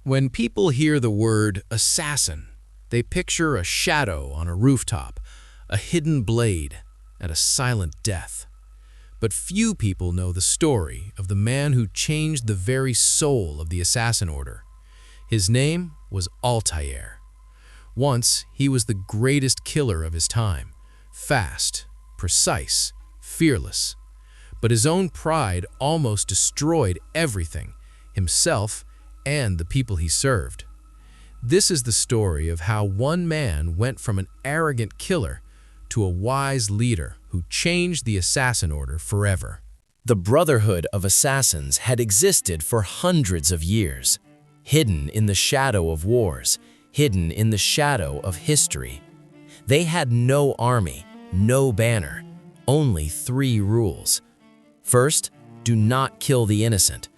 When people hear the word assassin, they picture a shadow on a rooftop, a hidden blade, and a silent death. But few people know the story of the man who changed the very soul of the assassin order. His name was Altair. Once, he was the greatest killer of his time, fast, precise, fearless. But his own pride almost destroyed everything, himself and the people he served. This is the story of how one man went from an arrogant killer to a wise leader who changed the assassin order forever. The Brotherhood of Assassins had existed for hundreds of years, hidden in the shadow of wars, hidden in the shadow of history. They had no army, no banner, only 3 rules. First, do not kill the innocent.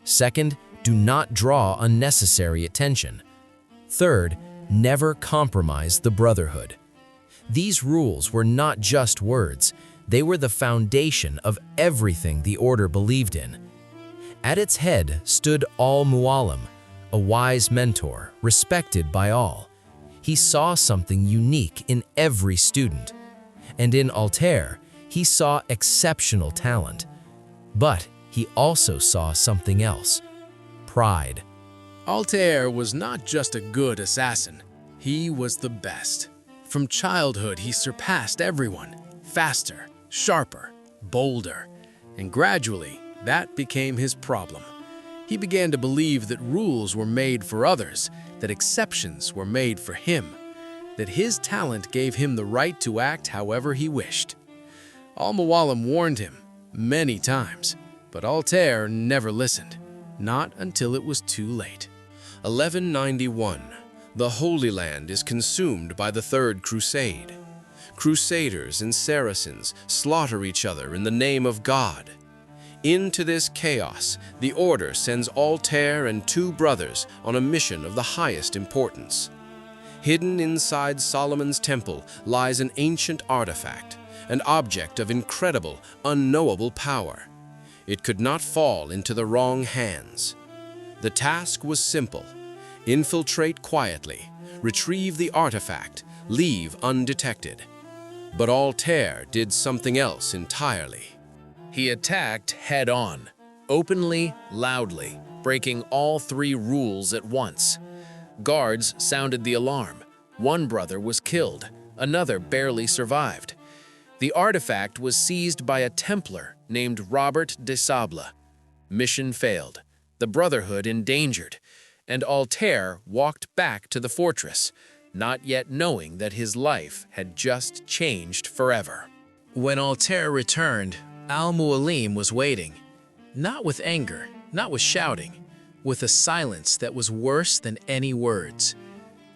Second, do not draw unnecessary attention. Third, never compromise the Brotherhood. These rules were not just words, they were the foundation of everything the Order believed in. At its head stood Al-Mualim, a wise mentor, respected by all. He saw something unique in every student. And in Altair, he saw exceptional talent. But he also saw something else: pride. Altair was not just a good assassin, he was the best. From childhood, he surpassed everyone, faster, sharper, bolder, and gradually, that became his problem. He began to believe that rules were made for others, that exceptions were made for him, that his talent gave him the right to act however he wished. Al-Mualim warned him many times, but Altair never listened, not until it was too late. 1191. The Holy Land is consumed by the Third Crusade. Crusaders and Saracens slaughter each other in the name of God. Into this chaos, the Order sends Altair and 2 brothers on a mission of the highest importance. Hidden inside Solomon's temple lies an ancient artifact, an object of incredible, unknowable power. It could not fall into the wrong hands. The task was simple: infiltrate quietly, retrieve the artifact, leave undetected. But Altair did something else entirely. He attacked head-on, openly, loudly, breaking all 3 rules at once. Guards sounded the alarm. One brother was killed, another barely survived. The artifact was seized by a Templar named Robert de Sable. Mission failed, the Brotherhood endangered, and Altair walked back to the fortress, not yet knowing that his life had just changed forever. When Altair returned, Al-Mualim was waiting, not with anger, not with shouting, with a silence that was worse than any words.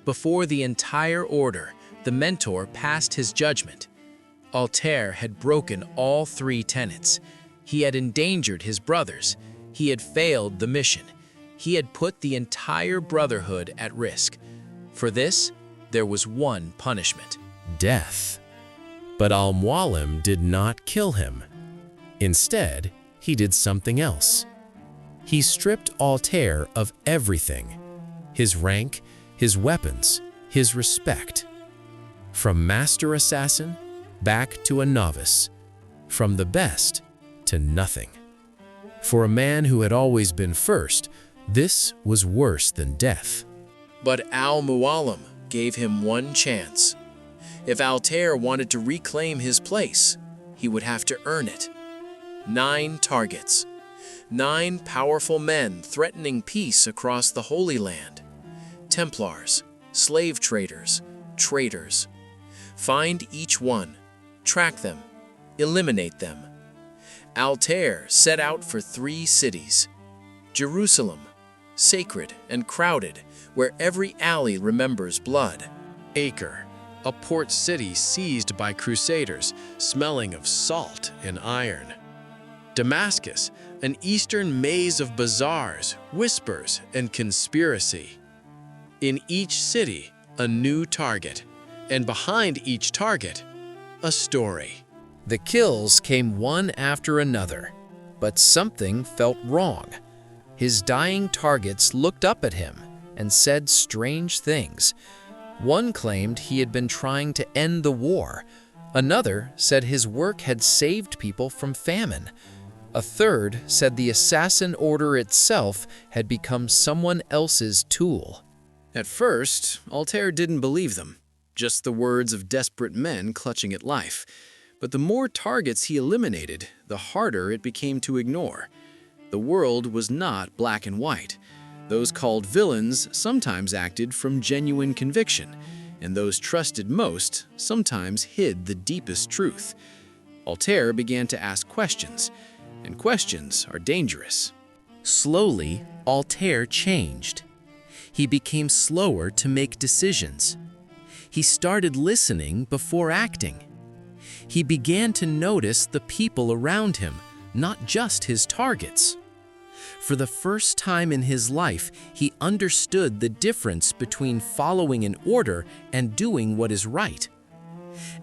Before the entire Order, the mentor passed his judgment. Altair had broken all 3 tenets. He had endangered his brothers. He had failed the mission. He had put the entire Brotherhood at risk. For this, there was one punishment: Death. But Al-Mualim did not kill him. Instead, he did something else. He stripped Altair of everything: his rank, his weapons, his respect. From master assassin back to a novice, from the best to nothing. For a man who had always been first, this was worse than death. But Al-Mualim gave him one chance. If Altair wanted to reclaim his place, he would have to earn it. 9 targets. 9 powerful men threatening peace across the Holy Land. Templars, slave traders, traitors. Find each one, track them, eliminate them. Altair set out for 3 cities. Jerusalem, sacred and crowded, where every alley remembers blood. Acre, a port city seized by crusaders, smelling of salt and iron. Damascus, an eastern maze of bazaars, whispers, and conspiracy. In each city, a new target, and behind each target, a story. The kills came one after another, but something felt wrong. His dying targets looked up at him, and said strange things. One claimed he had been trying to end the war. Another said his work had saved people from famine. A third said the assassin order itself had become someone else's tool. At first, Altair didn't believe them, just the words of desperate men clutching at life. But the more targets he eliminated, the harder it became to ignore. The world was not black and white. Those called villains sometimes acted from genuine conviction, and those trusted most sometimes hid the deepest truth. Altair began to ask questions, and questions are dangerous. Slowly, Altair changed. He became slower to make decisions. He started listening before acting. He began to notice the people around him, not just his targets. For the first time in his life, he understood the difference between following an order and doing what is right.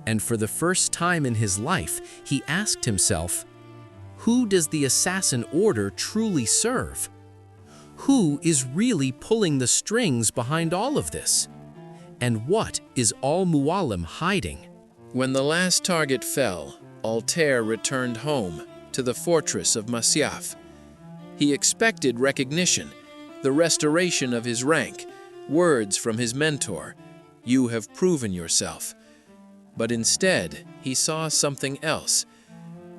And for the first time in his life, he asked himself, who does the assassin order truly serve? Who is really pulling the strings behind all of this? And what is Al-Mualim hiding? When the last target fell, Altair returned home to the fortress of Masyaf. He expected recognition, the restoration of his rank, words from his mentor, "You have proven yourself." But instead, he saw something else.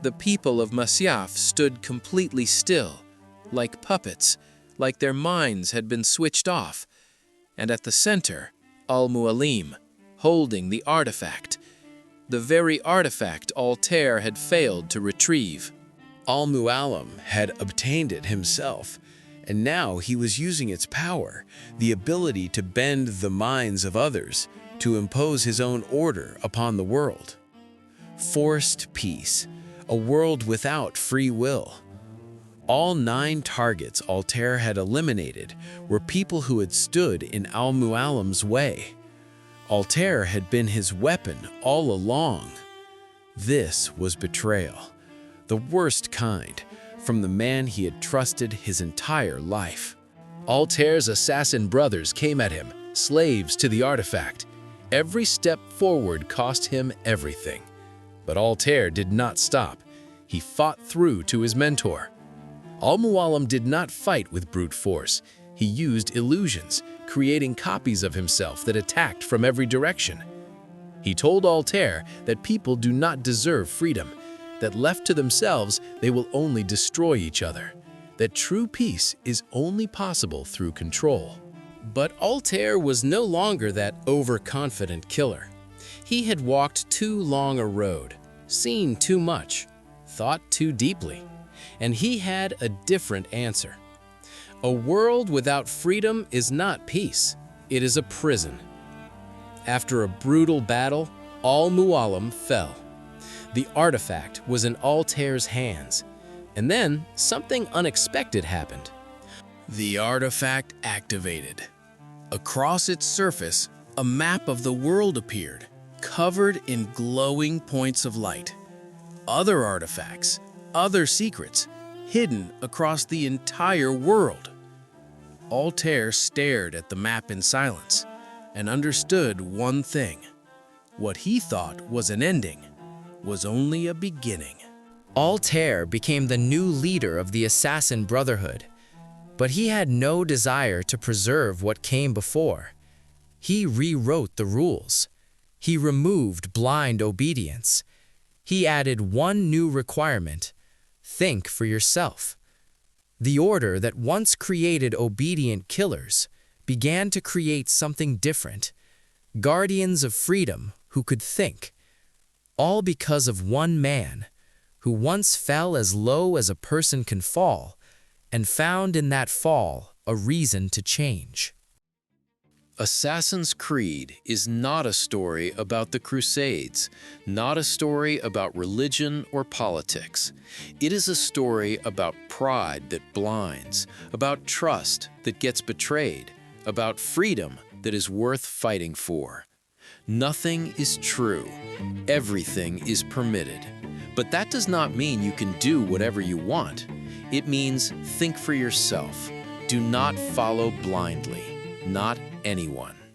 The people of Masyaf stood completely still, like puppets, like their minds had been switched off. And at the center, Al-Mualim, holding the artifact. The very artifact Altair had failed to retrieve. Al-Mualim had obtained it himself, and now he was using its power, the ability to bend the minds of others, to impose his own order upon the world. Forced peace, a world without free will. All 9 targets Altair had eliminated were people who had stood in Al-Mualim's way. Altair had been his weapon all along. This was betrayal, the worst kind, from the man he had trusted his entire life. Altair's assassin brothers came at him, slaves to the artifact. Every step forward cost him everything. But Altair did not stop. He fought through to his mentor. Al-Mualim did not fight with brute force. He used illusions, creating copies of himself that attacked from every direction. He told Altair that people do not deserve freedom, that left to themselves, they will only destroy each other, that true peace is only possible through control. But Altair was no longer that overconfident killer. He had walked too long a road, seen too much, thought too deeply, and he had a different answer. A world without freedom is not peace, it is a prison. After a brutal battle, Al-Mualim fell. The artifact was in Altair's hands, and then something unexpected happened. The artifact activated. Across its surface, a map of the world appeared, covered in glowing points of light. Other artifacts, other secrets, hidden across the entire world. Altair stared at the map in silence and understood one thing. What he thought was an ending was only a beginning. Altair became the new leader of the Assassin Brotherhood, but he had no desire to preserve what came before. He rewrote the rules. He removed blind obedience. He added one new requirement: think for yourself. The order that once created obedient killers began to create something different, guardians of freedom who could think, all because of one man who once fell as low as a person can fall and found in that fall a reason to change. Assassin's Creed is not a story about the Crusades, not a story about religion or politics. It is a story about pride that blinds, about trust that gets betrayed, about freedom that is worth fighting for. Nothing is true. Everything is permitted. But that does not mean you can do whatever you want. It means think for yourself. Do not follow blindly. not anyone.